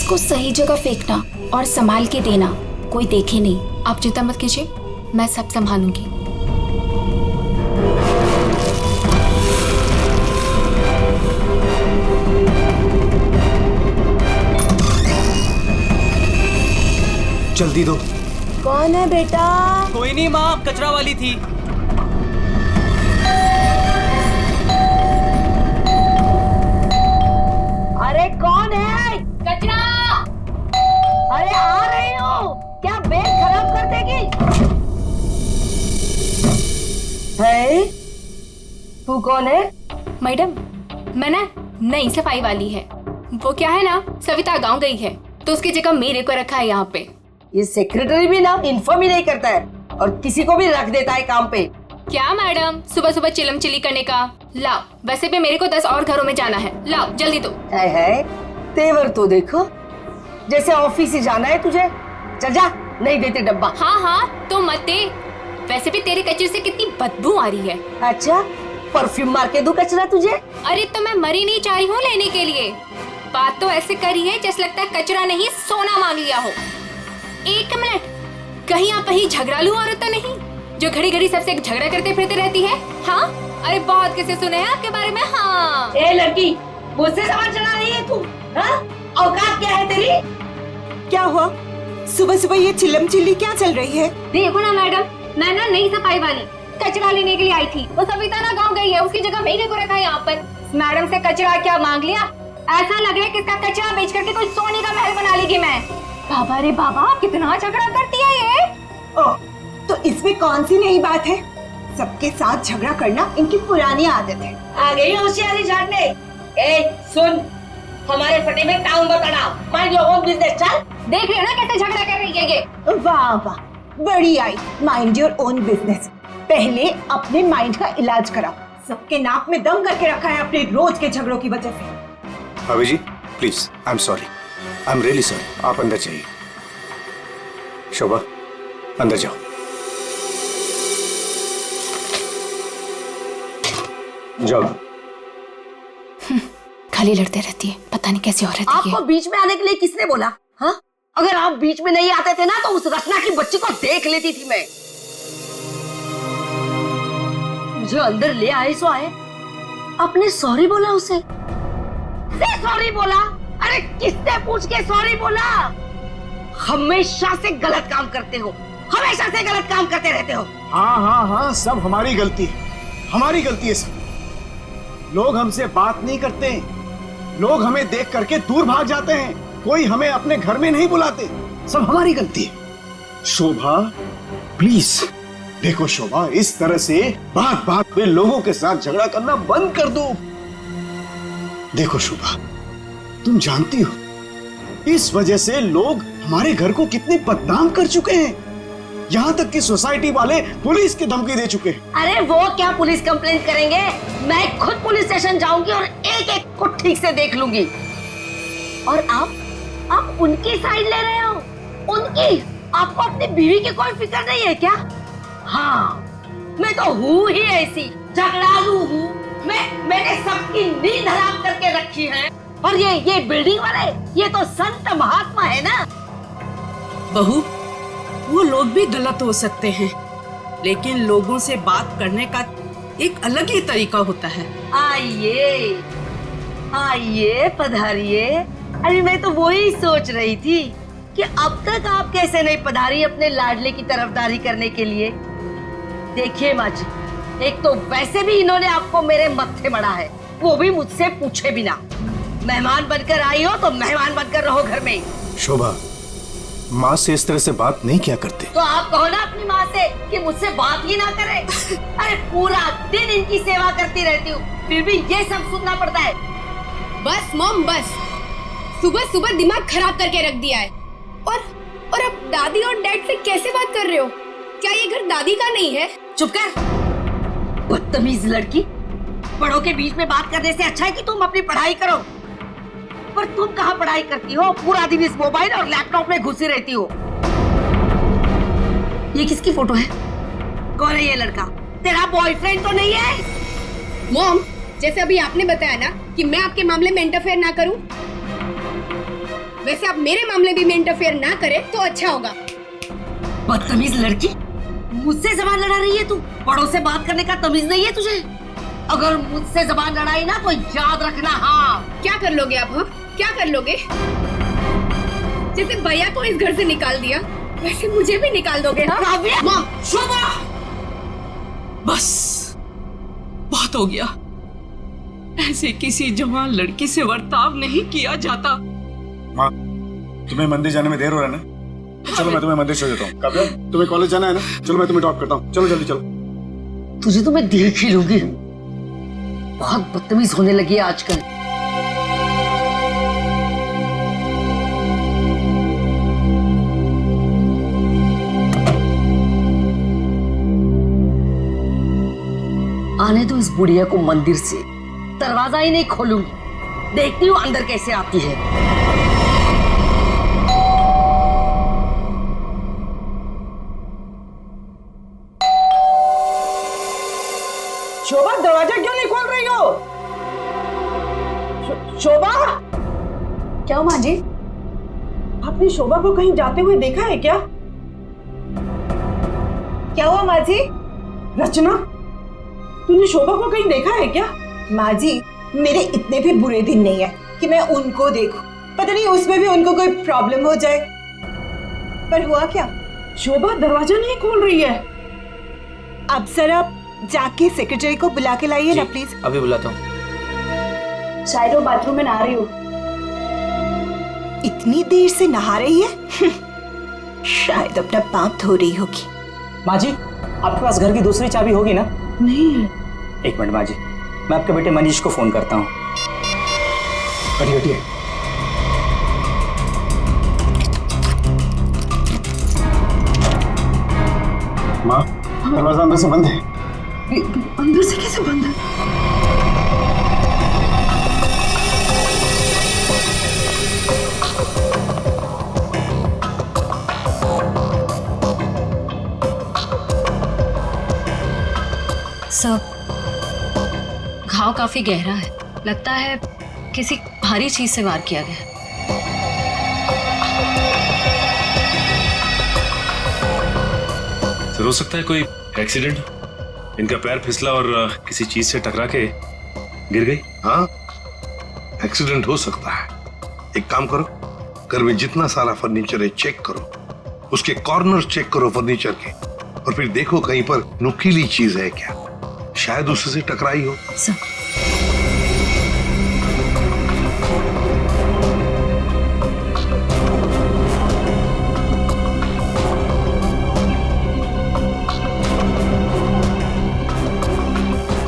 इसको सही जगह फेंकना और संभाल के देना, कोई देखे नहीं। आप चिंता मत कीजिए, मैं सब संभालूंगी। जल्दी दो। कौन है बेटा? कोई नहीं माँ, कचरा वाली थी। अरे कौन है? कचरा। अरे आ रही हूँ। क्या बैग खराब कर देगी? है? तू कौन है? मैडम, मैं ना नई सफाई वाली है। वो क्या है ना, सविता गांव गई है तो उसकी जगह मेरे को रखा है यहाँ पे। ये सेक्रेटरी भी ना इन्फॉर्म ही नहीं करता है और किसी को भी रख देता है काम पे। क्या मैडम, सुबह सुबह चिलम चिली करने का। लाओ, वैसे भी मेरे को 10 और घरों में जाना है। लाओ जल्दी दो। है तेवर तो देखो, जैसे ऑफिस ही जाना है तुझे। चल जा, नहीं देते डब्बा। हाँ हाँ तो मत दे। वैसे भी तेरे कचरे से कितनी बदबू आ रही है। अच्छा, परफ्यूम मार के दूं कचरा तुझे? अरे तो मैं मरी नहीं चाह रही हूँ लेने के लिए। बात तो ऐसे करी है जैसे लगता है कचरा नहीं सोना मांग लिया हो। एक मिनट, कहीं आप वही झगड़ालू औरत तो नहीं जो घड़ी घड़ी सबसे झगड़ा करते फिरते रहती है? हाँ, अरे बहुत किसे सुने हैं आपके बारे में। हाँ ए लड़की, मुझसे सवाल चला रही है तू? हाँ? औकात क्या है तेरी? क्या हुआ? सुबह सुबह ये चिल्लम चिल्ली क्या चल रही है? देखो ना मैडम, मैं ना नई सफाई वाली कचरा लेने के लिए आई थी। वो सविता ना गाँव गई है, उसकी जगह मेरे को रखा है यहाँ पर। मैडम से कचरा क्या मांग लिया? ऐसा लग रहा है कि इसका कचरा बेच करके कोई सोने का महल बना लेगी मैं। बाबा रे बाबा, कितना झगड़ा करती है ये। ओह, तो इसमें कौन सी नई बात है? सबके साथ झगड़ा करना इनकी पुरानी आदत है। आ गई होशियारी झाड़ने। ए सुन, हमारे फटे में टाउन बताना। Mind your own business. चल, देख रहे हो ना कैसे झगड़ा कर रही है ये। वाह वाह, बड़ी आई। Mind your own business. पहले अपने माइंड का इलाज कराओ। सबके नाक में दम करके रखा है अपने रोज के झगड़ों की वजह से। भाभी जी please, I am sorry, I am really sorry. आप अंदर जाइए। शोभा, अंदर जाओ। जाओ। खाली लड़ते रहती है, पता नहीं कैसी औरत है ये। आपको बीच में आने के लिए किसने बोला? हाँ, अगर आप बीच में नहीं आते थे ना तो उस रत्ना की बच्ची को देख लेती थी मैं। मुझे अंदर ले आए सो आए। आपने सॉरी बोला उसे? सॉरी बोला? अरे किससे पूछ के सॉरी बोला? हमेशा से गलत काम करते हो, हमेशा से गलत काम करते रहते हो। हाँ हाँ हाँ, सब हमारी गलती है, हमारी गलती है सब। लोग हमसे बात नहीं करते, लोग हमें देख करके दूर भाग जाते हैं, कोई हमें अपने घर में नहीं बुलाते, सब हमारी गलती है। शोभा प्लीज देखो, शोभा इस तरह से बात बात पे लोगों के साथ झगड़ा करना बंद कर दो। देखो शोभा, तुम जानती हो इस वजह से लोग हमारे घर को कितने बदनाम कर चुके हैं। यहाँ तक कि सोसाइटी वाले पुलिस की धमकी दे चुके हैं। अरे वो क्या पुलिस कंप्लेंट करेंगे, मैं खुद पुलिस स्टेशन जाऊंगी और एक एक को ठीक से देख लूंगी। और आप उनकी साइड ले रहे हो? उनकी? आपको अपनी बीवी की कोई फिक्र नहीं है क्या? हाँ, मैं तो हूँ ही ऐसी, झगड़ालू हूँ। मैंने सबकी नींद हराम करके रखी है। और ये बिल्डिंग वाले, ये तो संत महात्मा है ना। बहू, वो लोग भी गलत हो सकते हैं, लेकिन लोगों से बात करने का एक अलग ही तरीका होता है। आइए आइए, पधारिए। अरे मैं तो वही सोच रही थी कि अब तक आप कैसे नहीं पधारी अपने लाडले की तरफदारी करने के लिए। देखिए माँ जी, एक तो वैसे भी इन्होंने आपको मेरे मत्थे मड़ा है, वो भी मुझसे पूछे बिना। मेहमान बनकर आई हो तो मेहमान बनकर रहो घर में। शोभा, माँ से इस तरह से बात नहीं किया करते। तो आप कहो ना अपनी माँ से कि मुझसे बात ही ना करे। अरे पूरा दिन इनकी सेवा करती रहती हूँ, फिर भी ये सब सुनना पड़ता है। बस मॉम बस, सुबह सुबह दिमाग खराब करके रख दिया है। और अब दादी और डैड से कैसे बात कर रहे हो? क्या ये घर दादी का नहीं है? चुप कर, बदतमीज लड़की। बड़ों के बीच में बात करने से अच्छा है कि तुम अपनी पढ़ाई करो। पर तुम कहाँ पढ़ाई करती हो? पूरा दिन इस मोबाइल और लैपटॉप में घुसी रहती हो। ये किसकी फोटो है? कौन है ये लड़का? तेरा बॉयफ्रेंड तो नहीं है? मॉम, जैसे अभी आपने बताया ना कि मैं आपके मामले में इंटरफेयर ना करूं, वैसे आप मेरे मामले भी में इंटरफेयर ना करें तो अच्छा होगा। बदतमीज लड़की, मुझसे जबान लड़ा रही है तू। बड़ों से बात करने का तमीज नहीं है तुझे? अगर मुझसे जबान लड़ाई ना तो याद रखना। हाँ, क्या कर लोगे आप? हाँ? क्या कर लोगे? जैसे भैया को इस घर से निकाल दिया वैसे मुझे भी निकाल दोगे? हाँ? काव्या! माँ, शोभा! बस बहुत हो गया। ऐसे किसी जवान लड़की से बर्ताव नहीं किया जाता। माँ, तुम्हें मंदिर जाने में देर हो रहा है ना? चलो मैं तुम्हें मंदिर छोड़ देता हूँ। काव्या, तुम्हें कॉलेज जाना है ना? चलो मैं तुम्हें ड्रॉप करता हूँ। चलो जल्दी चलो। तुझे तो मैं देख ही लूंगी। बहुत बदतमीज होने लगी है आजकल। आने दो इस बुढ़िया को मंदिर से। दरवाजा ही नहीं खोलूंगी। देखती हूँ अंदर कैसे आती है। शोभा, दरवाजा क्यों नहीं खोल रही हो? शोभा, क्या माँ जी? आपने शोभा को कहीं जाते हुए देखा है क्या? क्या हुआ माँ जी? रचना, तूने शोभा को कहीं देखा है क्या? माँ जी, मेरे इतने भी बुरे दिन नहीं है कि मैं उनको देखूं। पता नहीं उसमें भी उनको कोई प्रॉब्लम हो जाए। पर हुआ क्या? शोभा दरवाजा नहीं खोल रही है। अब जरा जाके सेक्रेटरी को बुला के लाइए ना प्लीज। अभी बुलाता हूँ। शायद वो बाथरूम में नहा रही हो। इतनी देर से नहा रही है? शायद अपना पाप धो रही होगी। माँ जी, आपके पास घर की दूसरी चाबी होगी ना? नहीं है। एक मिनट माँ जी, मैं आपके बेटे मनीष को फोन करता हूँ। हटिए हटिए। माँ, दरवाजा अंदर से बंद है। अंदर से कैसे बंद है? सर, घाव काफी गहरा है। लगता है किसी भारी चीज से वार किया गया। सर, हो सकता है कोई एक्सीडेंट। इनका पैर फिसला और किसी चीज से टकरा के गिर गई। हाँ, एक्सीडेंट हो सकता है। एक काम करो, घर में जितना सारा फर्नीचर है चेक करो, उसके कॉर्नर चेक करो फर्नीचर के, और फिर देखो कहीं पर नुकीली चीज है क्या। शायद उससे टकराई हो। सर,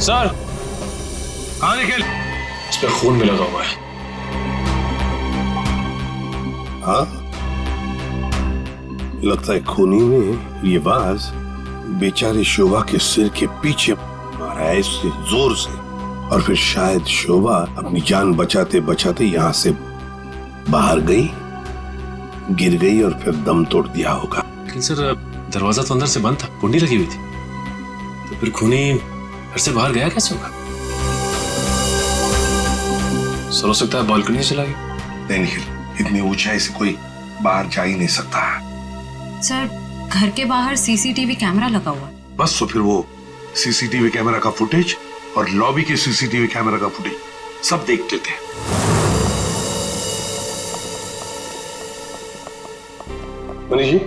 सर, कहाँ निकल? इस पे खून में लगा हुआ है। हाँ, लगता है खूनी ने ये बाज बेचारे शोभा के सिर के पीछे मारा है, इससे जोर से, और फिर शायद शोभा अपनी जान बचाते बचाते यहाँ से बाहर गई, गिर गई और फिर दम तोड़ दिया होगा। लेकिन सर, दरवाजा तो अंदर से बंद था, कुंडी लगी हुई थी, तो फिर खूनी घर से बाहर गया कैसे होगा? सर, हो सकता है बालकनी से चला गया। नहीं निखिल, इतनी ऊंचाई से कोई बाहर जा ही नहीं सकता। सर, घर के बाहर सीसीटीवी कैमरा लगा हुआ है। बस तो फिर वो सीसीटीवी कैमरा का फुटेज और लॉबी के सीसीटीवी कैमरा का फुटेज सब देख लेते हैं। मनीष जी,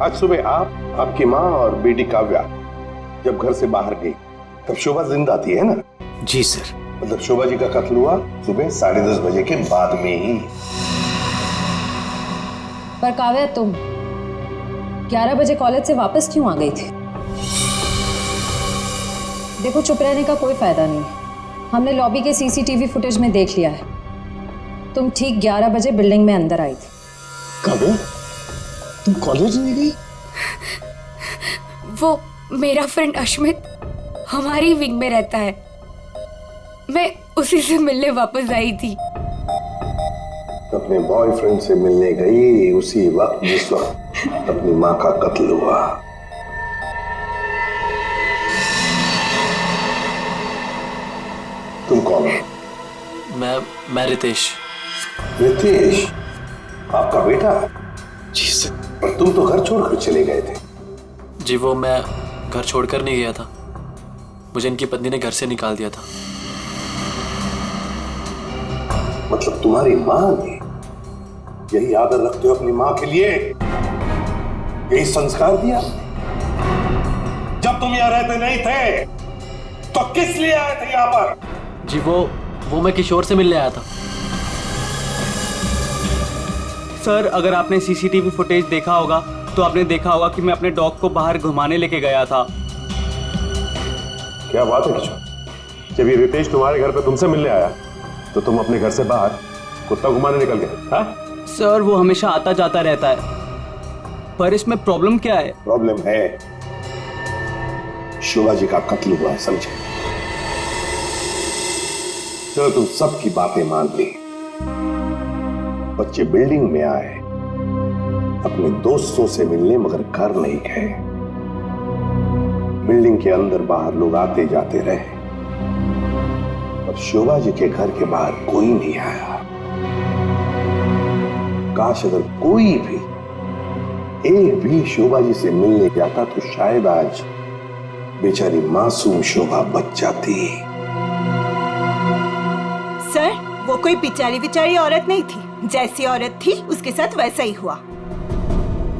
आज सुबह आप, आपकी माँ और बेटी काव्या जब घर से बाहर गई तब शोभा जिंदा थी, है ना? जी सर। मतलब शोभा जी का कत्ल हुआ सुबह 10:30 बजे के बाद में ही। पर काव्या, तुम 11 बजे कॉलेज से वापस क्यों आ गई थी? देखो, चुप रहने का कोई फायदा नहीं। हमने लॉबी के सीसीटीवी फुटेज में देख लिया है। तुम ठीक 11 बजे बिल्डिंग में अंदर आई थी। काव्या, तुम कॉलेज नहीं गई? वो मेरा फ्रेंड अश्मित हमारी विंग में रहता है, मैं उसी से मिलने वापस आई थी। अपने बॉयफ्रेंड से मिलने गई उसी वक्त जिस वक्त अपनी माँ का कत्ल हुआ। तुम कौन हो? मैं रितेश। रितेश? आपका बेटा? जी सर। पर तुम तो घर छोड़कर चले गए थे। जी वो मैं घर छोड़कर नहीं गया था, मुझे इनकी पत्नी ने घर से निकाल दिया था। मतलब तुम्हारी माँ ने यही आदर रखते हो अपनी माँ के लिए, यही संस्कार दिया? जब तुम यहाँ रहते नहीं थे तो किस लिए आए थे यहाँ पर? जी वो मैं किशोर से मिलने आया था। सर अगर आपने सीसीटीवी फुटेज देखा होगा तो आपने देखा होगा कि मैं अपने डॉग को बाहर घुमाने लेके गया था। क्या बात है किशोर, जब ये रितेश तुम्हारे घर पे तुमसे मिलने आया तो तुम अपने घर से बाहर कुत्ता घुमाने निकल गए? हाँ सर वो हमेशा आता जाता रहता है, पर इसमें प्रॉब्लम क्या है? प्रॉब्लम है शोभा जी का कत्ल हुआ है, समझे? चलो तुम सबकी बातें मान ली, बच्चे बिल्डिंग में आए अपने दोस्तों से मिलने, मगर घर नहीं गए। बिल्डिंग के अंदर बाहर लोग आते जाते रहे, और शोभा जी के घर के बाहर कोई नहीं आया। काश अगर कोई भी एक भी शोभा जी से मिलने जाता तो शायद आज बेचारी मासूम शोभा बच जाती। सर वो कोई बेचारी औरत नहीं थी, जैसी औरत थी उसके साथ वैसा ही हुआ।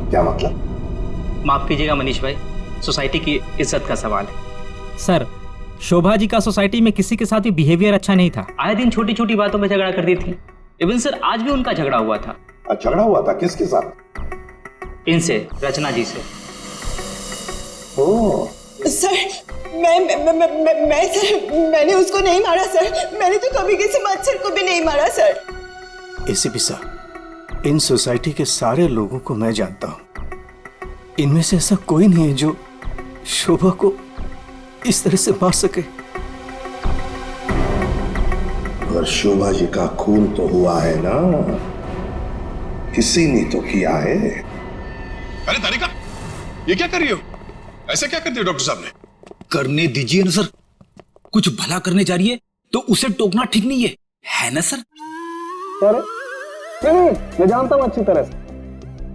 क्या मतलब? माफ कीजिएगा मनीष भाई, सोसाइटी की इज्जत का सवाल है। सर शोभा जी का सोसाइटी में किसी के साथ भी बिहेवियर अच्छा नहीं था, आए दिन छोटी छोटी बातों में झगड़ा करती थी। इवन सर आज भी उनका झगड़ा हुआ था। झगड़ा हुआ था? किसके साथ? इनसे, रचना जी से। ओह सर मैं सर मैंने उसको नहीं मारा सर, मैंने तो कभी किसी मच्छर को भी नहीं मारा सर। एसीपी साहब, इन सोसाइटी के सारे लोगों को मैं जानता हूं, इनमें से ऐसा कोई नहीं है जो शोभा को इस तरह से मार सके। और शोभा जी का खून तो हुआ है ना, किसी ने तो किया है। अरे तारिका, ये क्या कर रही हो? ऐसा क्या कर दिया डॉक्टर साहब ने? करने दीजिए ना सर, कुछ भला करने जा रही है तो उसे टोकना ठीक नहीं है ना सर? नहीं, मैं जानता हूं अच्छी तरह से।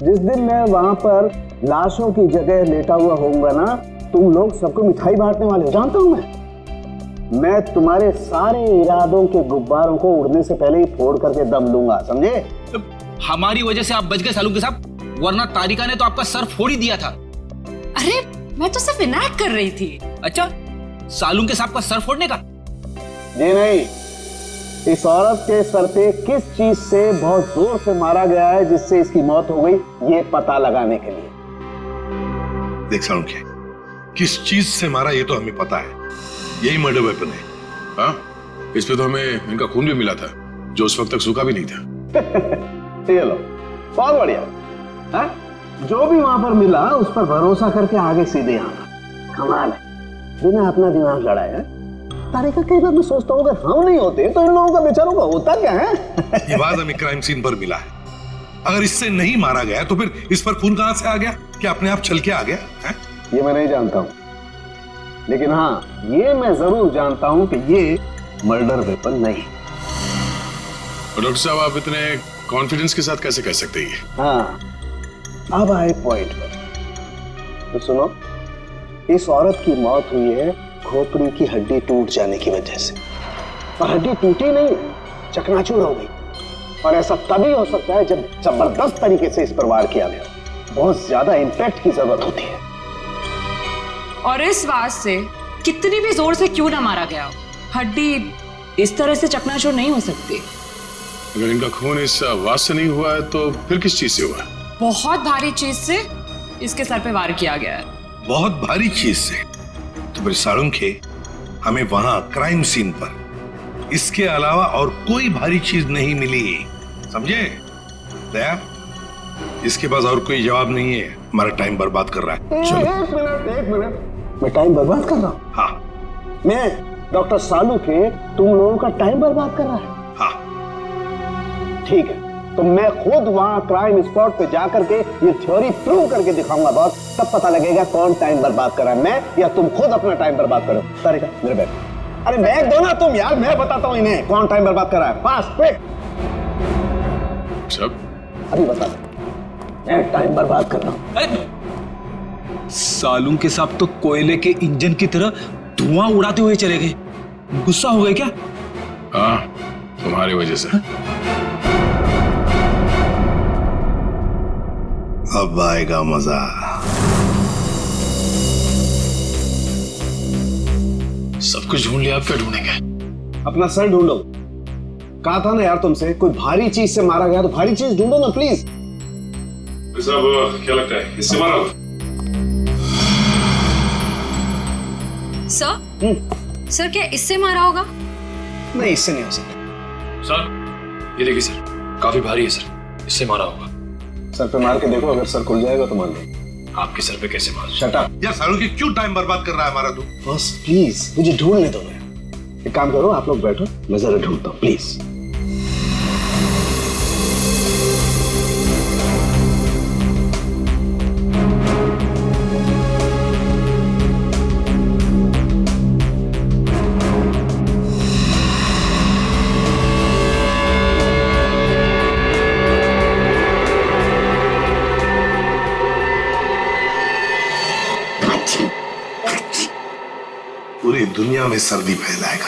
जिस दिन मैं वहां पर लाशों की जगह लेटा हुआ होऊंगा ना, तुम लोग सबको मिठाई बांटने वाले हो, जानता हूं मैं तुम्हारे सारे इरादों के गुब्बारों को उड़ने से पहले ही फोड़ करके दम लूंगा, समझे? हमारी वजह से आप बच गए सालू के साहब, वरना तारिका ने तो आपका सर फोड़ ही दिया था। अरे मैं तो सिर्फ इनायत कर रही थी। अच्छा, सालू के साहब का सर फोड़ने का? जी नहीं, इस औरत के सर पे किस चीज से बहुत जोर से मारा गया है जिससे इसकी मौत हो गई, ये पता लगाने के लिए। देख सालुंखे, किस चीज से मारा ये तो हमें पता है, यही मर्डर वेपन है। हाँ, इस पे तो हमें इनका खून भी मिला था जो उस वक्त तक सूखा भी नहीं था। चलो बहुत बढ़िया। हाँ? जो भी वहां पर मिला उस पर भरोसा करके आगे सीधे आना, कमाल है, बिना अपना दिमाग लड़ाया। तारिका, कई बार मैं सोचता हूँ अगर हम नहीं होते तो इन लोगों का बेचारों का होता क्या है? ये बात हमें क्राइम सीन पर मिला है। अगर इससे नहीं मारा गया तो फिर इस पर खून कहां से आ गया? क्या अपने आप छल के आ गया है? ये मैं नहीं जानता हूँ, लेकिन हाँ ये मैं जरूर जानता हूँ कि ये मर्डर वेपन नहीं। डॉक्टर साहब, आप इतने कॉन्फिडेंस के साथ कैसे कह सकते हैं? हाँ, अब आए पॉइंट पर। तो सुनो, इस औरत की मौत हुई है खोपड़ी की हड्डी टूट जाने की वजह से, और हड्डी टूटी नहीं, चकनाचूर हो गई। और ऐसा तभी हो सकता है जब जबरदस्त तरीके से इस पर वार किया गया, बहुत ज्यादा इंपैक्ट की जरूरत होती है। और इस वार से कितनी भी जोर से क्यों ना मारा गया, हड्डी इस तरह से चकनाचूर नहीं हो सकती। अगर इनका खून इस आवाज से नहीं हुआ है तो फिर किस चीज से हुआ है? बहुत भारी चीज से इसके सर पे वार किया गया है। बहुत भारी चीज से? तो फिर सालुंखे, हमें वहां क्राइम सीन पर इसके अलावा और कोई भारी चीज नहीं मिली, समझे? दया, इसके पास और कोई जवाब नहीं है, हमारा टाइम बर्बाद कर रहा है। चलो। एक मिनट, मैं टाइम बर्बाद कर रहा हूँ? हाँ। मैं डॉक्टर सालू के तुम लोगों का टाइम बर्बाद कर रहा है? हाँ। ठीक है, तो मैं खुद वहां क्राइम स्पॉट पे जाकर के ये थ्योरी प्रूव करके दिखाऊंगा बॉस, तब पता लगेगा कौन टाइम बर्बाद कर रहा है, मैं या तुम खुद अपना टाइम बर्बाद करो। तारिका, मेरे बैग। अरे बैग दो ना तुम यार, मैं बताता हूँ इन्हें कौन टाइम बर्बाद कर रहा है। Fast, quick. सब अभी बता दे, मैं टाइम बर्बाद कर रहा हूँ। अरे सालू के साथ तो कोयले के इंजन की तरह धुआं उड़ाते हुए चले गए। गुस्सा हो गए क्या? हाँ, तुम्हारी वजह से। अब आएगा मजा। सब कुछ ढूंढ लिया, आप क्या ढूंढेंगे? अपना सर ढूंढो। कहा था ना यार तुमसे, कोई भारी चीज से मारा गया तो भारी चीज ढूंढो ना प्लीज। साहब क्या लगता है इससे मारा होगा? सर क्या इससे मारा होगा? नहीं, इससे नहीं हो सकता। सर ये देखिए सर, काफी भारी है सर, इससे मारा होगा। सर पे मार के देखो, अगर सर खुल जाएगा तो मान लो। आपके सर पे कैसे मार? शट अप यार सालू की क्यों टाइम बर्बाद कर रहा है हमारा तू? बस प्लीज मुझे ढूंढने दो। एक काम करो, आप लोग बैठो, मैं जरा ढूंढता हूँ प्लीज। पूरी दुनिया में सर्दी फैलाएगा।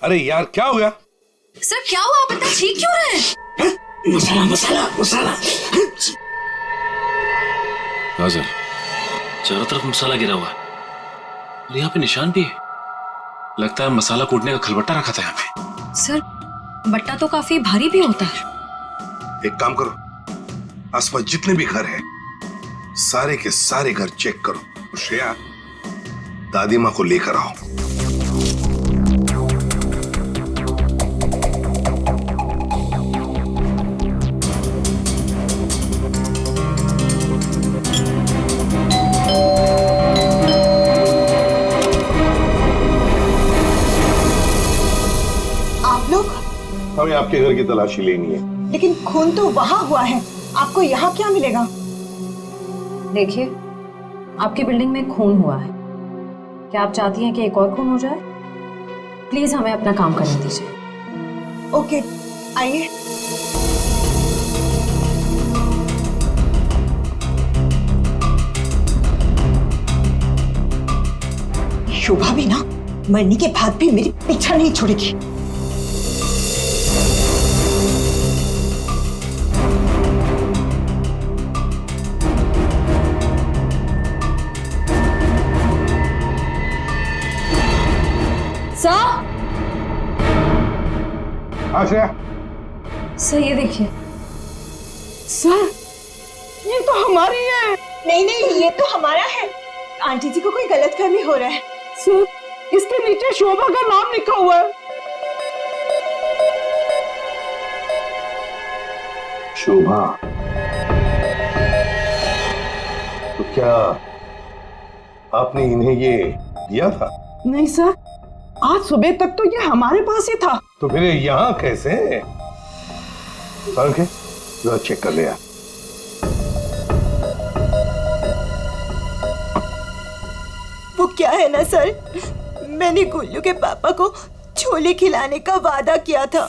अरे यार क्या हो गया? सर क्या हुआ, आप इतना चीख क्यों रहे हैं? मसाला मसाला मसाला। हाँ सर, चारों तरफ मसाला गिरा हुआ है और यहाँ पे निशान भी है। लगता है मसाला कूटने का खलबट्टा रखा था यहाँ पे। सर बट्टा तो काफी भारी भी होता है। एक काम करो, आसपास जितने भी घर हैं सारे के सारे घर चेक करो। श्रेया, दादी माँ को लेकर आओ। आप लोग? हमें आपके घर की तलाशी लेनी है। लेकिन खून तो वहां हुआ है, आपको यहाँ क्या मिलेगा? देखिए, आपकी बिल्डिंग में खून हुआ है। क्या आप चाहती हैं कि एक और खून हो जाए? प्लीज हमें अपना काम करने दीजिए। ओके, आइए। शोभा भी ना मरने के बाद भी मेरी पीछा नहीं छोड़ेगी। श्रेया, सर ये देखिए। सर ये तो हमारी है। नहीं नहीं, ये तो हमारा है। आंटी जी को कोई गलतफहमी हो रहा है। सर इसके नीचे शोभा का नाम लिखा हुआ है। शोभा? तो क्या आपने इन्हें ये दिया था? नहीं सर, आज सुबह तक तो ये हमारे पास ही था। तो फिर यहाँ कैसे? के जरा चेक कर लिया। वो क्या है ना सर, मैंने गुल्लू के पापा को छोले खिलाने का वादा किया था।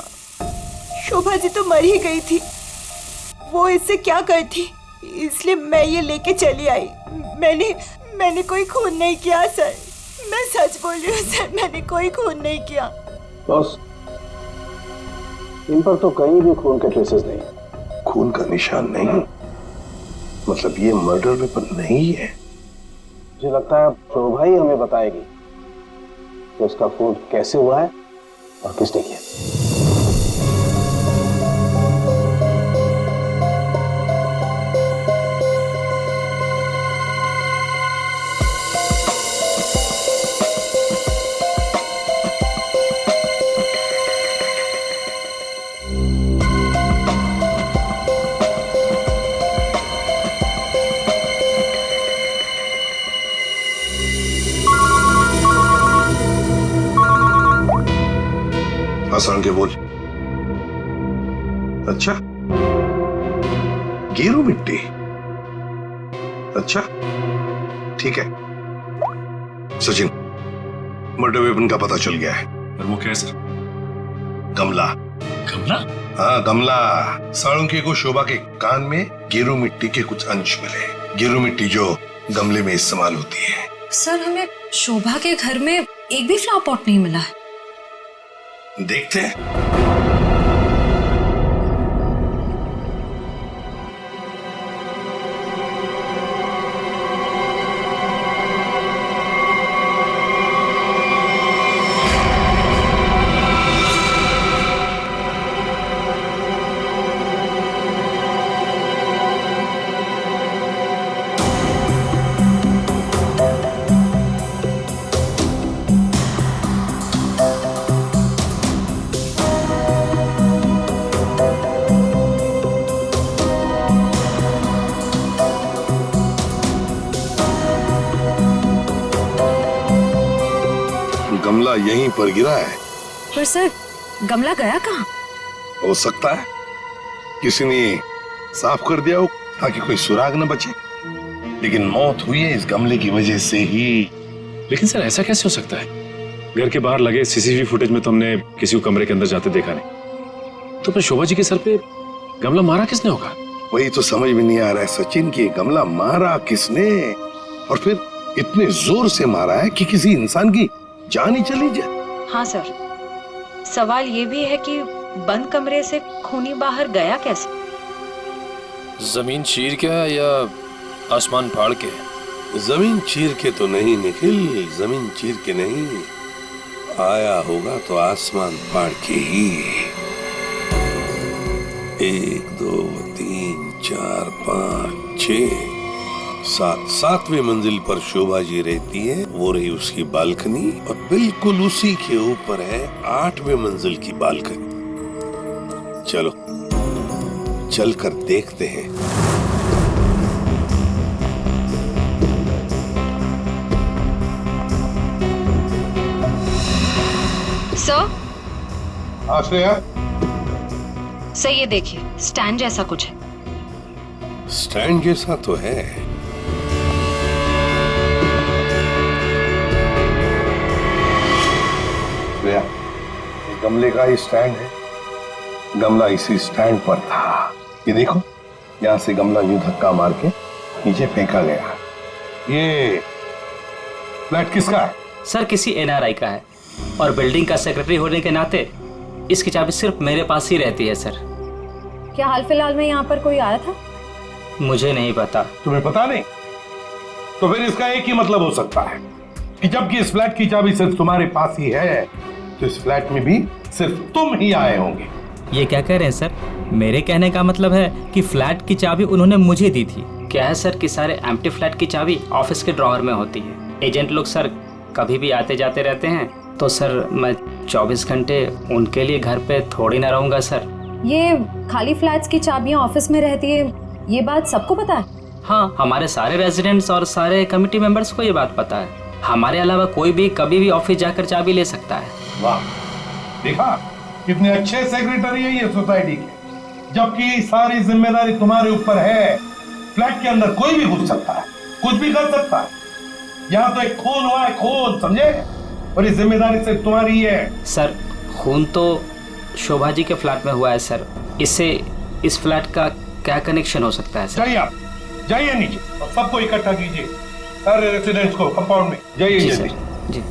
शोभा जी तो मर ही गई थी, वो इससे क्या करती, इसलिए मैं ये लेके चली आई। मैंने कोई खून नहीं किया सर, मैं सच बोल रही हूँ सर, मैंने कोई खून नहीं किया। बॉस, इन पर तो कहीं भी खून के ट्रेसेस नहीं। खून का निशान नहीं? मतलब ये मर्डर वेपन नहीं है? मुझे लगता है शोभा ही हमें बताएगी कि उसका खून कैसे हुआ है और किसने किया। आसान के बोल। अच्छा, गेरू मिट्टी। अच्छा ठीक है सचिन, मर्डर वेपन का पता चल गया है। और वो क्या है सर? गमला। गमला? हाँ कमला, साळुंके को शोभा के कान में गेरू मिट्टी के कुछ अंश मिले। गेरू मिट्टी जो गमले में इस्तेमाल होती है। सर, हमें शोभा के घर में एक भी फ्लावर पॉट नहीं मिला है। देखते हैं। गमला यहीं पर गिरा है। पर सर, गमला गया कहाँ? हो सकता है किसी ने साफ कर दिया हो ताकि कोई सुराग न बचे, लेकिन मौत हुई है इस गमले की वजह से ही। लेकिन सर ऐसा कैसे हो सकता है? घर के बाहर लगे सीसीटीवी फुटेज में तो हमने किसी को कमरे के अंदर जाते देखा नहीं। तो फिर शोभा जी के सर पे गमला मारा किसने होगा? वही तो समझ में नहीं आ रहा है सचिन कि गमला मारा किसने, और फिर इतने जोर से मारा है कि किसी इंसान की जान ही चली जाए। हाँ सर, सवाल ये भी है कि बंद कमरे से खूनी बाहर गया कैसे? जमीन चीर के या आसमान फाड़ के? जमीन चीर के तो नहीं निखिल, जमीन चीर के नहीं, आया होगा तो आसमान फाड़ के ही। 1 2 3 4 5 6 7वें मंजिल पर शोभा जी रहती है, वो रही उसकी बालकनी, और बिल्कुल उसी के ऊपर है 8वें मंजिल की बालकनी। चलो चलकर देखते हैं। सर, आश्रया, सर ये देखिए, स्टैंड जैसा कुछ है। स्टैंड जैसा तो है। गमले का ही स्टैंड है, गमला इसी स्टैंड पर था। ये देखो, यहाँ से गमला यूं धक्का मार के नीचे फेंका गया। ये फ्लैट किसका है? सर, किसी एनआरआई का है, और बिल्डिंग का सेक्रेटरी होने के नाते इसकी चाबी सिर्फ मेरे पास ही रहती है सर। क्या हाल फिलहाल में यहाँ पर कोई आया था? मुझे नहीं पता। तुम्हें पता नहीं? तो फिर इसका एक ही मतलब हो सकता है कि जबकि इस फ्लैट की चाबी सिर्फ तुम्हारे पास ही है, तो इस फ्लैट में भी सिर्फ तुम ही आए होंगे। ये क्या कह रहे हैं सर? मेरे कहने का मतलब है कि फ्लैट की चाबी उन्होंने मुझे दी थी। क्या है सर कि सारे एम्प्टी फ्लैट की चाबी ऑफिस के ड्रॉअर में होती है। एजेंट लोग सर कभी भी आते जाते रहते हैं, तो सर मैं 24 घंटे उनके लिए घर पे थोड़ी ना रहूंगा सर। ये खाली फ्लैट्स की चाबियां ऑफिस में रहती है, ये बात सबको पता है? हाँ, हमारे सारे रेजिडेंट्स और सारे कमिटी मेंबर्स को ये बात पता है। हमारे अलावा कोई भी कभी भी ऑफिस जाकर चाबी ले सकता है। वाह, देखा कितने अच्छे सेक्रेटरी है ये सोसाइटी के, जबकि सारी जिम्मेदारी तुम्हारे ऊपर है। फ्लैट के अंदर कोई भी घुस सकता है, कुछ भी कर सकता है। यहाँ तो एक खून हुआ है, खून, समझे? और ये जिम्मेदारी सिर्फ तुम्हारी है। सर, खून तो शोभा जी के फ्लैट में हुआ है सर, इससे इस फ्लैट का क्या कनेक्शन हो सकता है सर? जाइए, आप जाइए नीचे और सबको इकट्ठा कीजिए, सारे रेसिडेंट्स को कंपाउंड में। जाइए जल्दी। जी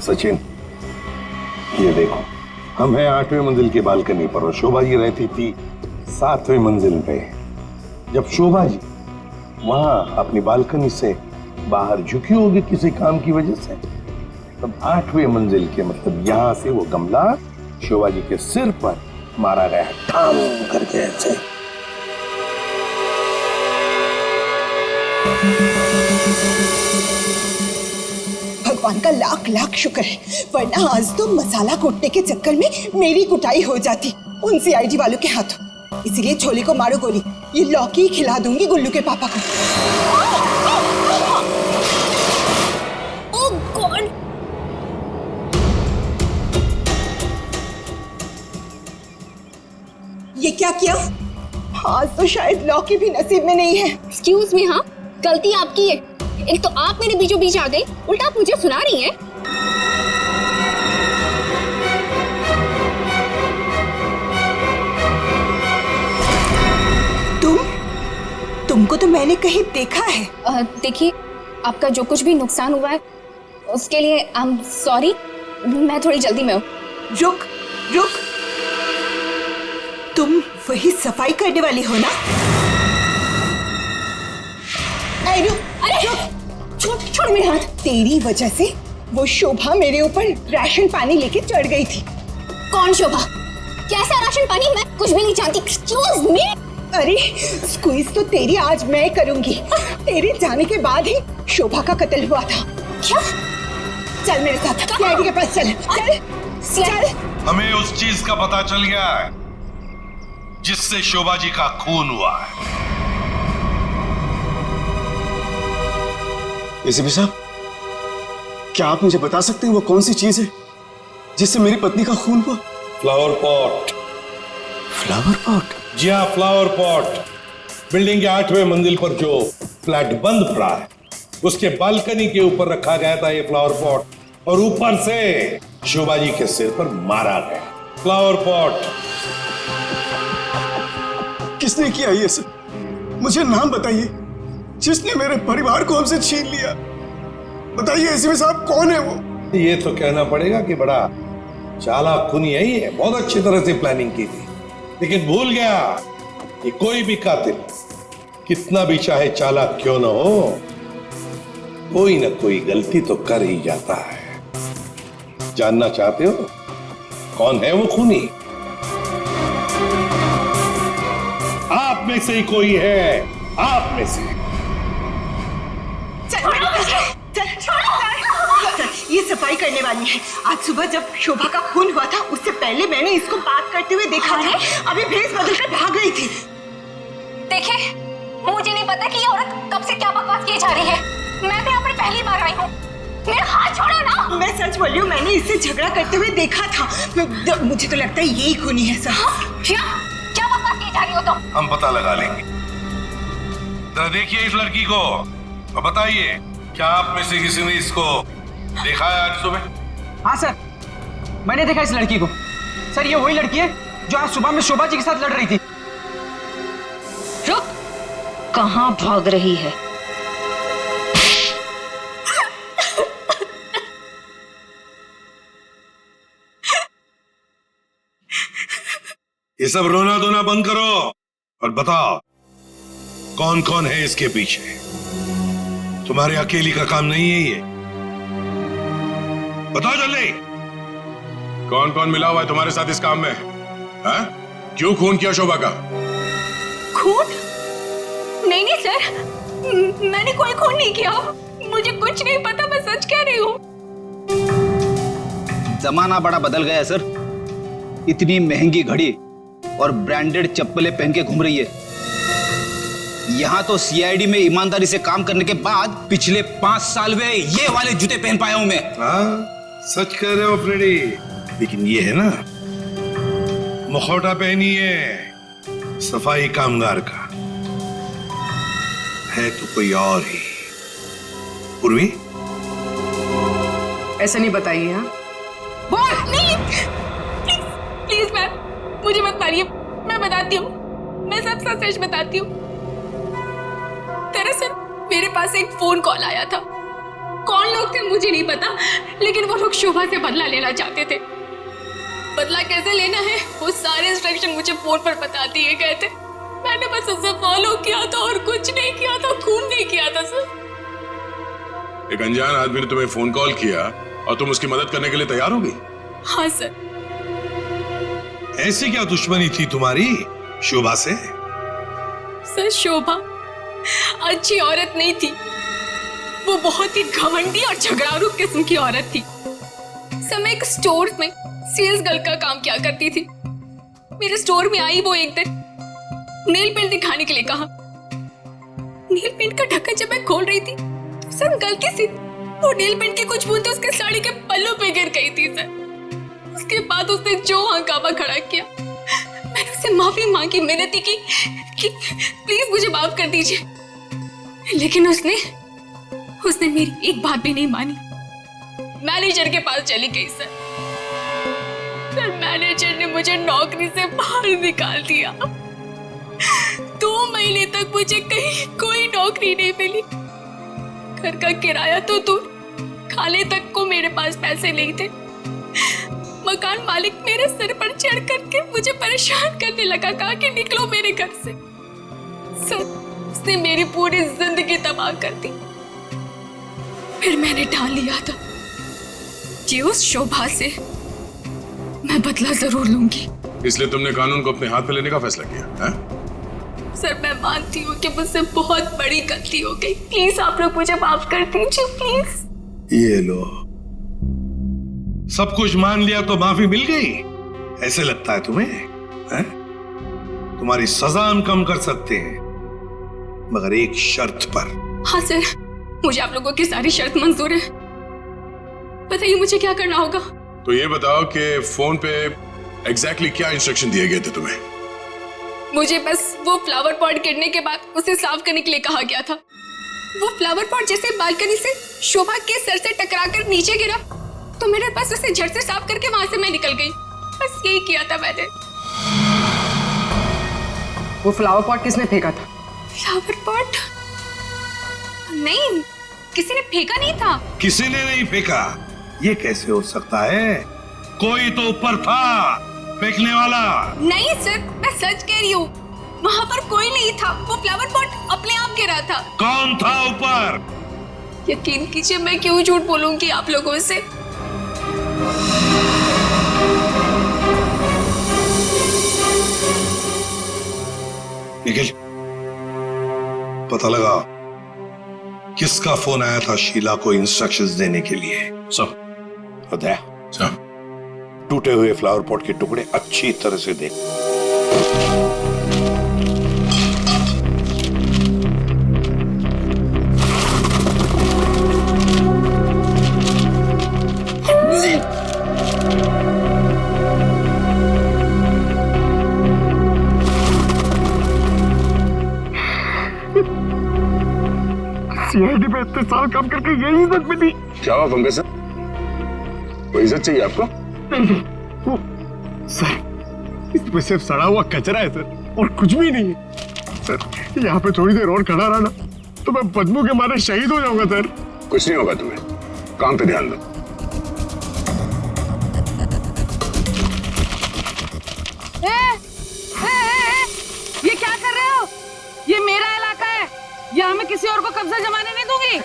सचिन, ये देखो, हम हैं 8वें मंजिल की बालकनी पर और शोभा जी रहती थी 7वें मंजिल पे। जब शोभा जी वहां अपनी बालकनी से बाहर झुकी होगी किसी काम की वजह से, तब 8वें मंजिल के मतलब यहां से वो गमला शोभा जी के सिर पर मारा गया, ठाम करके ऐसे। भगवान का लाख लाख शुक्र है, वरना आज तो मसाला कूटने के चक्कर में मेरी कुटाई हो जाती उन सीआईडी वालों के हाथों। इसीलिए छोले को मारो गोली, ये लौकी खिला दूंगी गुल्लू के पापा को। ओह गॉड! ये क्या किया? आज तो शायद लौकी भी नसीब में नहीं है। एक्सक्यूज मी, हाँ, गलती आपकी है। एक तो आप मेरे बीचों बीच आ गई, उल्टा आप मुझे सुना रही हैं। उनको तो मैंने कहीं देखा है। देखिए, आपका जो कुछ भी नुकसान हुआ है उसके लिए आई एम सॉरी। मैं थोड़ी जल्दी में हूँ। रुक रुक, तुम वही सफाई करने वाली हो ना? अरे छोड़ मेरे हाथ। तेरी वजह से वो शोभा मेरे ऊपर राशन पानी लेके चढ़ गई थी। कौन शोभा? कैसा राशन पानी? मैं कुछ भी नहीं जानती। Excuse me. अरे स्क्वीज तो तेरी आज मैं करूंगी। तेरे जाने के बाद ही शोभा का कत्ल हुआ था। क्या? चल मेरे साथ सीआईडी के पास चल। चल। हमें उस चीज का पता चल गया है जिससे शोभा जी का खून हुआ है। एसीपी साहब, क्या आप मुझे बता सकते हैं वो कौन सी चीज है जिससे मेरी पत्नी का खून हुआ? Flower pot. Flower pot? जी हाँ, फ्लावर पॉट। बिल्डिंग के 8वें मंजिल पर जो फ्लैट बंद पड़ा है उसके बालकनी के ऊपर रखा गया था ये फ्लावर पॉट, और ऊपर से शोभा जी के सिर पर मारा गया। Flower pot. किसने किया ये सब? मुझे नाम बताइए जिसने मेरे परिवार को हमसे छीन लिया। बताइए एसीपी साहब, कौन है वो? ये तो कहना पड़ेगा कि बड़ा चालाक खूनी है ये, बहुत अच्छी तरह से प्लानिंग की थी, लेकिन भूल गया कि कोई भी कातिल कितना भी चाहे चालाक क्यों ना हो, कोई ना कोई गलती तो कर ही जाता है। जानना चाहते हो कौन है वो खूनी? आप में से ही कोई है, आप में से। ये सफाई करने वाली है। आज सुबह जब शोभा का खून हुआ था उससे पहले मैंने इसको बात करते हुए देखा था। अभी भेस बदलकर भाग गई थी। देखिए, मुझे नहीं पता कि ये औरत कब से क्या बकवास किए जा रही है। मैं तो यहाँ पर पहली बार आई हूँ। मेरा हाथ छोड़ो ना। मैं सच बोल रही हूँ, मैंने इससे झगड़ा करते हुए देखा था। मुझे तो लगता है यही खूनी है सर। क्या बकवास किए जा रही हो तुम? हम पता लगा लेंगे। जरा देखिए इस लड़की को और बताइए, क्या आप में से किसी ने इसको देखा है आज सुबह? हाँ सर, मैंने देखा इस लड़की को। सर, ये वही लड़की है जो आज सुबह में शोभा जी के साथ लड़ रही थी। रुक, कहाँ भाग रही है? ये सब रोना धोना बंद करो और बताओ कौन कौन है इसके पीछे। तुम्हारे अकेली का काम नहीं है ये, बताओ जल्दी। कौन कौन मिला हुआ है तुम्हारे साथ इस काम में? हा? क्यों खून किया शोभा का? खून? नहीं नहीं सर, मैंने कोई खून नहीं किया। मुझे कुछ नहीं पता, मैं सच कह रही हूँ। जमाना बड़ा बदल गया है सर। इतनी महंगी घड़ी और ब्रांडेड चप्पलें पहन के घूम रही है। यहाँ तो सीआईडी में ईमानदारी से काम करने के बाद पिछले 5 साल में ये वाले जूते पहन पाया हूं मैं। हाँ, सच कह रहे हो फ्रेडी। लेकिन ये है ना, मुखौटा पहनी है सफाई कामगार का, है तो कोई और ही। उर्वी, ऐसा नहीं बताइए। हाँ, बोल नहीं। प्लीज मैम, मुझे मत मारिए। मैं बताती हूँ, मैं सब सच बताती हूँ। दरअसल मेरे पास एक फोन कॉल आया था। कौन लोग थे मुझे नहीं पता, लेकिन वो लोग शोभा से बदला लेना चाहते थे। बदला कैसे लेना है वो सारे इंस्ट्रक्शन मुझे फोन पर बता दिए गए थे। मैंने बस उसे फॉलो किया था और कुछ नहीं किया था, खून नहीं किया था सर। एक अनजान आदमी ने तुम्हें फोन कॉल किया और तुम उसकी मदद करने के लिए तैयार हो गई? हाँ सर। ऐसी क्या दुश्मनी थी तुम्हारी शोभा से? सर, शोभा अच्छी औरत नहीं थी। वो बहुत ही घमंडी और झगड़ारू किस्म की औरत थी। सर, मैं एक स्टोर में सेल्स गर्ल का काम किया करती थी। मेरे स्टोर में आई वो एक दिन, नेल पेंट दिखाने के लिए कहा। नेल पेंट का ढक्कन जब मैं खोल रही थी, सर गलती से वो नेल पेंट की कुछ बूंदें उसके साड़ी के पल्लू पे गिर गई थी सर। उसके बाद उसने जो हंगामा खड़ा किया, मैंने उससे माफी मांगी, मिन्नती की कि प्लीज मुझे माफ कर दीजिए, लेकिन उसने मेरी एक बात भी नहीं मानी। मैनेजर के पास चली गई सर। मैनेजर ने मुझे नौकरी से बाहर निकाल दिया। 2 महीने तक मुझे कहीं कोई नौकरी नहीं मिली। घर का किराया तो दूर, खाने तक को मेरे पास पैसे नहीं थे। मकान मालिक मेरे सिर पर चढ़ करके मुझे परेशान करने लगा, कहा कि निकलो मेरे घर से। सर, उसने मेरी पूरी जिंदगी तबाह कर दी। फिर मैंने ठान लिया था कि उस शोभा से मैं बदला जरूर लूंगी। इसलिए तुमने कानून को अपने हाथ में लेने का फैसला किया है? सर, मैं मानती हूँ कि मुझसे बहुत बड़ी गलती हो गई। प्लीज आप लोग मुझे माफ कर दीजिए, प्लीज। ये लो, सब कुछ मान लिया तो माफी मिल गई, ऐसे लगता है तुम्हें? है? तुम्हारी सजा हम कम कर सकते हैं, मगर एक शर्त पर। हाँ सर, मुझे आप लोगों की सारी शर्त मंजूर है। बताइए मुझे क्या करना होगा। तो ये बताओ कि फोन पे एग्जैक्टली क्या इंस्ट्रक्शन दिए गए थे तुम्हें? मुझे बस वो फ्लावर पॉट गिरने के बाद उसे साफ करने के लिए कहा गया था। वो फ्लावर पॉट जैसे बालकनी से शोभा के सर से टकराकर नीचे गिरा तो मेरे पास उसे झट से साफ करके वहां से मैं निकल गई। बस यही किया था मैंने। वो फ्लावर पॉट किसने फेंका था? Flower pot? नहीं, किसी ने फेंका नहीं था। किसी ने नहीं फेंका? ये कैसे हो सकता है? कोई तो ऊपर था फेंकने वाला। नहीं सर, मैं सच कह रही हूँ, वहाँ पर कोई नहीं था। वो फ्लावर पॉट अपने आप गिरा था। कौन था ऊपर? यकीन कीजिए, मैं क्यों झूठ बोलूंगी आप लोगों से। निखिल, पता लगा किसका फोन आया था शीला को इंस्ट्रक्शंस देने के लिए? सर। उदय, टूटे हुए फ्लावर पॉट के टुकड़े अच्छी तरह से देख। सीआईडी पे इतने साल काम करके यही इज्जत मिली। क्या हुआ पंकज सर? कोई इज्जत चाहिए आपको? वो सर, इसमें सिर्फ सड़ा हुआ कचरा है सर, और कुछ भी नहीं है सर। यहाँ पे थोड़ी देर और खड़ा रहा ना तो मैं बदबू के मारे शहीद हो जाऊंगा सर। कुछ नहीं होगा तुम्हें, काम पे ध्यान दो। ये क्या कर रहे हो? ये मेरा इलाका है, यहाँ मैं किसी और को कब्जा जमाने नहीं दूंगी।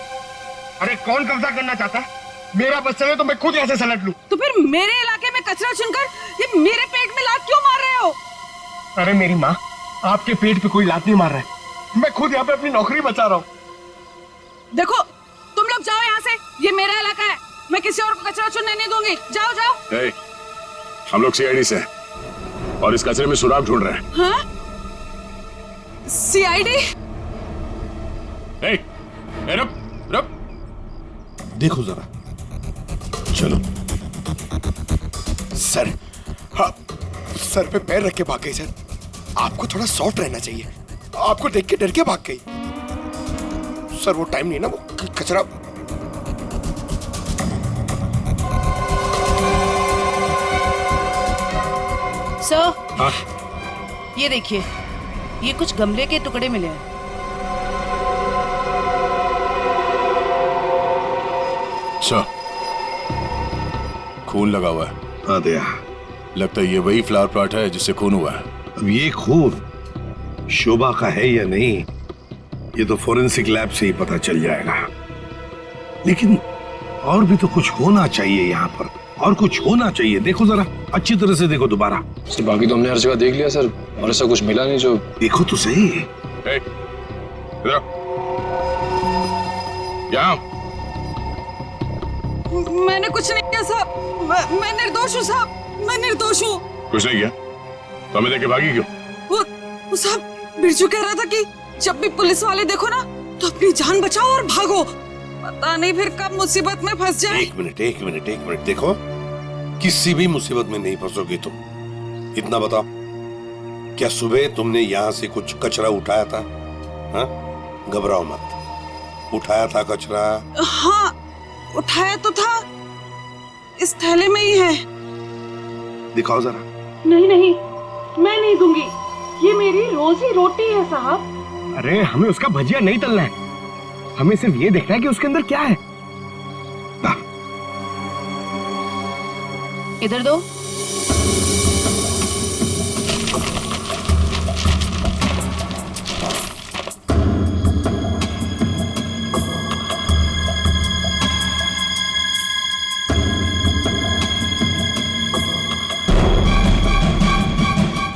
अरे कौन कब्जा करना चाहता है? मेरा बस चले तो मैं खुद यहाँ से सलट लूं। तो फिर मेरे इलाके में कचरा चुनकर ये मेरे पेट में लात क्यों मार रहे हो? अरे मेरी माँ, आपके पेट पे कोई लात नहीं मार रहा है, मैं खुद यहाँ पे अपनी नौकरी बचा रहा हूँ। देखो, तुम लोग जाओ यहाँ से, ये मेरा इलाका है, मैं किसी और को कचरा चुनने नहीं दूंगी। जाओ जाओ। हम लोग सीआईडी से हैं और इस कचरे में सुराग ढूंढ रहे हैं। हाँ? सीआईडी? रुक। देखो जरा, चलो। सर, हाँ, सर पे पैर रख के भाग गई सर। आपको थोड़ा सॉफ्ट रहना चाहिए, आपको देख के डर के भाग गई। सर वो टाइम नहीं ना, वो कचरा। सर, हाँ? ये देखिए, ये कुछ गमले के टुकड़े मिले हैं। अच्छा, खून लगा हुआ है। हाँ दया, लगता है ये वही फ्लावर प्लॉट है जिससे खून हुआ है। अब ये खून शोभा का है या नहीं, ये तो फोरेंसिक लैब से ही पता चल जाएगा। लेकिन और भी तो कुछ होना चाहिए यहाँ पर, और कुछ होना चाहिए। देखो जरा, अच्छी तरह से देखो दोबारा। सर बाकी तो हमने हर जगह देख लिया सर, और ऐसा कुछ मिला नहीं। जो देखो तो सही। मैंने कुछ नहीं किया साहब, मैं निर्दोष हूँ साहब, मैं निर्दोष हूँ। कुछ नहीं किया तो हमें देख के भागी क्यों? वो साहब, बिरजू कह रहा था कि जब भी पुलिस वाले देखो ना तो अपनी जान बचाओ और भागो, पता नहीं फिर कब मुसीबत में फंस जाए। एक मिनट देखो, किसी भी मुसीबत में नहीं फंसोगे तुम। इतना बताओ, क्या सुबह तुमने यहाँ से कुछ कचरा उठाया था? हाँ? घबराओ मत, उठाया था कचरा? हाँ, उठाया तो था, इस थैले में ही है। दिखाओ जरा। नहीं, मैं नहीं दूंगी। ये मेरी रोजी रोटी है साहब। अरे हमें उसका भजिया नहीं तलना है, हमें सिर्फ ये देखना है कि उसके अंदर क्या है। इधर दो।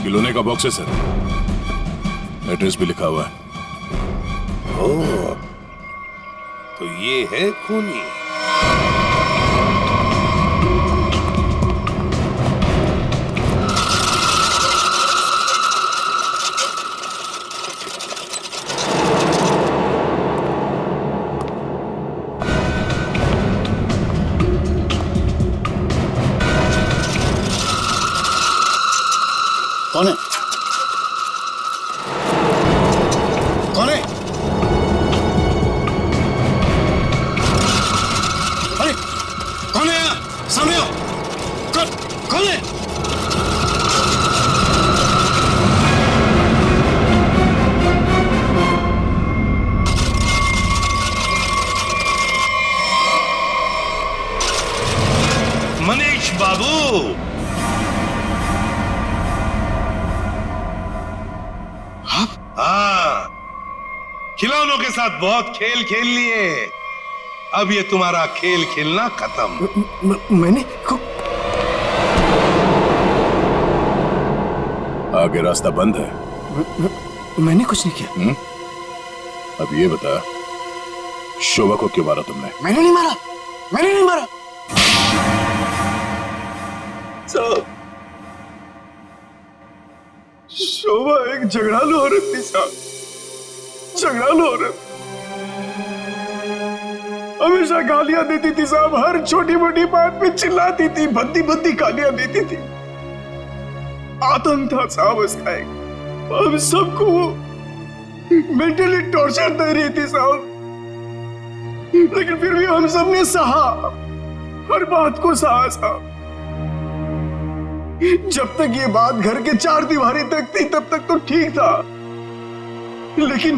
खिलौने का बॉक्स है सर, एड्रेस भी लिखा हुआ है। ओह, तो ये है खूनी। कौन है? कौन है? अरे कौन है यहाँ? सामने आओ। कौन है? मनीष बाबू, हाँ, खिलौनों के साथ बहुत खेल खेल लिए, अब ये तुम्हारा खेल खेलना खत्म। मैंने आगे रास्ता बंद है। मैंने कुछ नहीं किया। अब ये बता, शोभा को क्यों मारा तुमने? मैंने नहीं मारा, मैंने नहीं मारा। शोभा एक झगड़ालू औरत थी साहब, झगड़ालू औरत। हमेशा गालियां देती थी साहब, हर छोटी मोटी बात पे चिल्लाती थी, भद्दी भद्दी गालियां देती थी। आतंक था साहब उसका एक। हम सबको वो मेंटली टॉर्चर दे रही थी साहब, लेकिन फिर भी हम सब ने सहा, हर बात को सहा साहब। जब तक ये बात घर के चार दीवारी तक थी तब तक तो ठीक था, लेकिन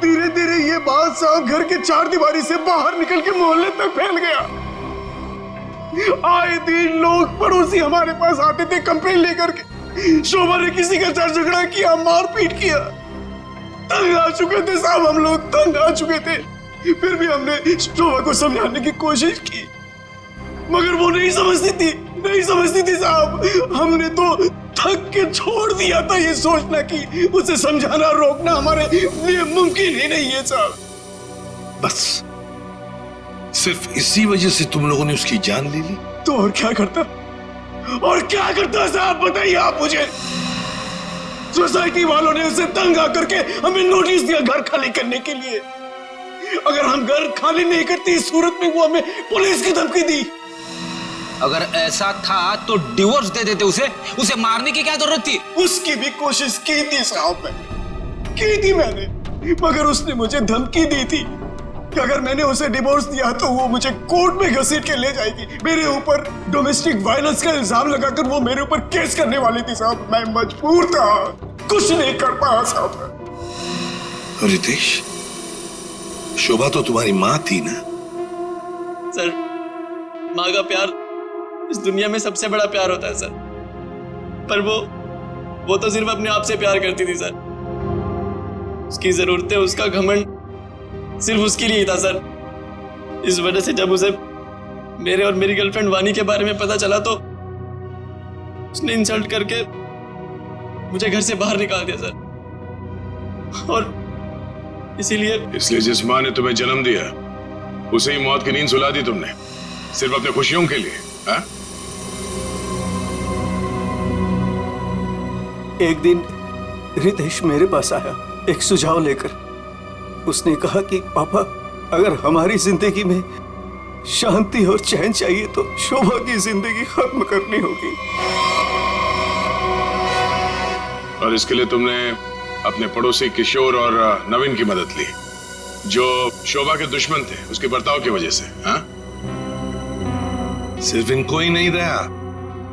धीरे धीरे ये बात साहब घर के चार दीवारी से बाहर निकल के मोहल्ले तक फैल गया। आए दिन लोग पड़ोसी हमारे पास आते थे कंप्लेन लेकर के, शोभा ने किसी के साथ झगड़ा किया, मारपीट किया। तंग आ चुके थे साहब, हम लोग तंग आ चुके थे। फिर भी हमने शोभा को समझाने की कोशिश की, मगर वो नहीं समझती थी, नहीं समझती थी साहब। हमने तो थक के छोड़ दिया था ये सोचना कि उसे समझाना रोकना हमारे लिए मुमकिन ही नहीं है साहब। बस सिर्फ इसी वजह से तुम लोगों ने उसकी जान ले ली? तो और क्या करता, और क्या करता साहब, बताइए आप मुझे। सोसाइटी वालों ने उसे तंग आकर के हमें नोटिस दिया घर खाली करने के लिए। अगर हम घर खाली नहीं करते इस सूरत में वो हमें पुलिस की धमकी दी। अगर ऐसा था तो डिवोर्स दे देते उसे मारने की क्या जरूरत थी? उसकी भी कोशिश की थी साहब, की थी मैंने, मगर उसने मुझे धमकी दी थी कि अगर मैंने उसे डिवोर्स दिया तो वो मुझे कोर्ट में घसीट के ले जाएगी। मेरे ऊपर डोमेस्टिक वायलेंस का इल्जाम लगाकर वो मेरे ऊपर केस करने वाली थी साहब। मैं मजबूर था, कुछ नहीं कर पाया साहब। रितेश, शोभा तो तुम्हारी माँ थी ना? सर, माँ का प्यार इस दुनिया में सबसे बड़ा प्यार होता है सर, पर वो तो सिर्फ अपने आप से प्यार करती थी सर। उसकी जरूरतें, उसका घमंड सिर्फ उसके लिए ही था सर। इस वजह से जब उसे मेरे और मेरी गर्लफ्रेंड वानी के बारे में पता चला तो उसने इंसल्ट करके मुझे घर से बाहर निकाल दिया सर। और इसलिए जिस माँ ने तुम्हें जन्म दिया उसे ही मौत की नींद सुला दी तुमने, सिर्फ अपने खुशियों के लिए, हाँ? एक दिन रितेश मेरे पास आया एक सुझाव लेकर। उसने कहा कि पापा, अगर हमारी जिंदगी में शांति और चैन चाहिए तो शोभा की जिंदगी खत्म करनी होगी। और इसके लिए तुमने अपने पड़ोसी किशोर और नवीन की मदद ली, जो शोभा के दुश्मन थे उसके बर्ताव की वजह से, हाँ? सिर्फ इनको ही नहीं दया,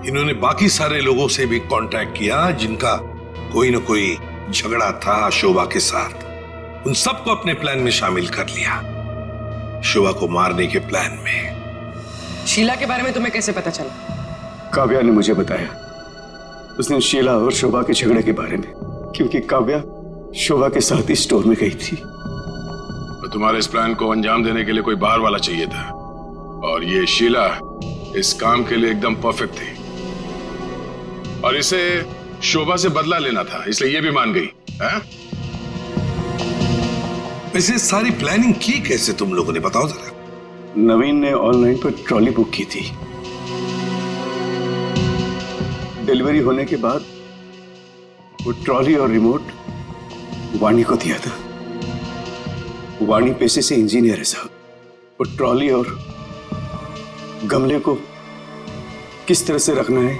इन्होंने बाकी सारे लोगों से भी कांटेक्ट किया जिनका कोई न कोई झगड़ा था शोभा के साथ। उन सबको अपने प्लान में शामिल कर लिया, शोभा को मारने के प्लान में। शीला के बारे में तुम्हें कैसे पता चला? काव्या ने मुझे बताया उस दिन शीला और शोभा के झगड़े के बारे में, क्योंकि काव्या शोभा के साथ ही स्टोर में गई थी। तो तुम्हारे इस प्लान को अंजाम देने के लिए कोई बाहर वाला चाहिए था, और ये शीला इस काम के लिए एकदम परफेक्ट थी, और इसे शोभा से बदला लेना था, इसलिए ये भी मान गई है? वैसे सारी प्लानिंग की कैसे तुम लोगों ने, बताओ जरा। नवीन ने ऑनलाइन पर ट्रॉली बुक की थी। डिलीवरी होने के बाद वो ट्रॉली और रिमोट वाणी को दिया था। वाणी पेशे से इंजीनियर है साहब। वो ट्रॉली और गमले को किस तरह से रखना है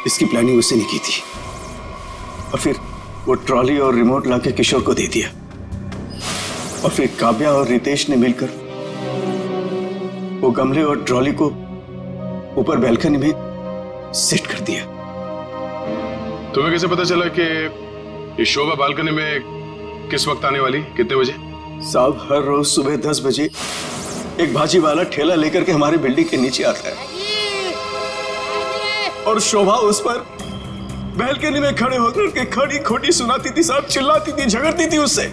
इसकी प्लानिंग उससे नहीं की थी, और फिर वो ट्रॉली और रिमोट लाके किशोर को दे दिया, और फिर काव्या और रितेश ने मिलकर वो गमले और ट्रॉली को ऊपर बैल्कनी में सेट कर दिया। तुम्हें कैसे पता चला कि ये शोभा बालकनी में किस वक्त आने वाली, कितने बजे? साहब हर रोज सुबह 10 बजे एक भाजी वाला ठेला लेकर के हमारी बिल्डिंग के नीचे आता है, और शोभा उस पर बैल्कनी में खड़े होकर के खड़ी खोटी सुनाती थी साहब, चिल्लाती थी, झगड़ती थी उससे।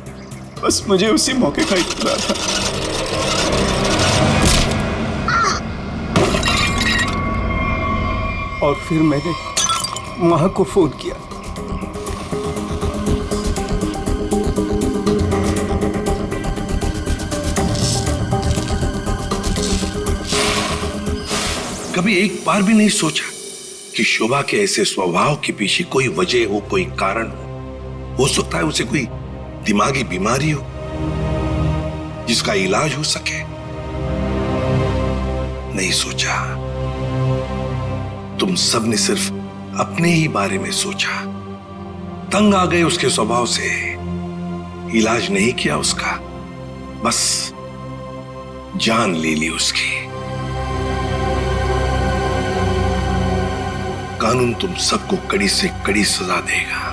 बस मुझे उसी मौके का इत्तला था। और फिर मैंने मां को फोन किया। कभी एक बार भी नहीं सोचा कि शोभा के ऐसे स्वभाव के पीछे कोई वजह हो, कोई कारण हो सकता है उसे कोई दिमागी बीमारी हो जिसका इलाज हो सके। नहीं सोचा, तुम सब ने सिर्फ अपने ही बारे में सोचा, तंग आ गए उसके स्वभाव से, इलाज नहीं किया उसका, बस जान ले ली उसकी। कानून तुम सबको कड़ी से कड़ी सजा देगा।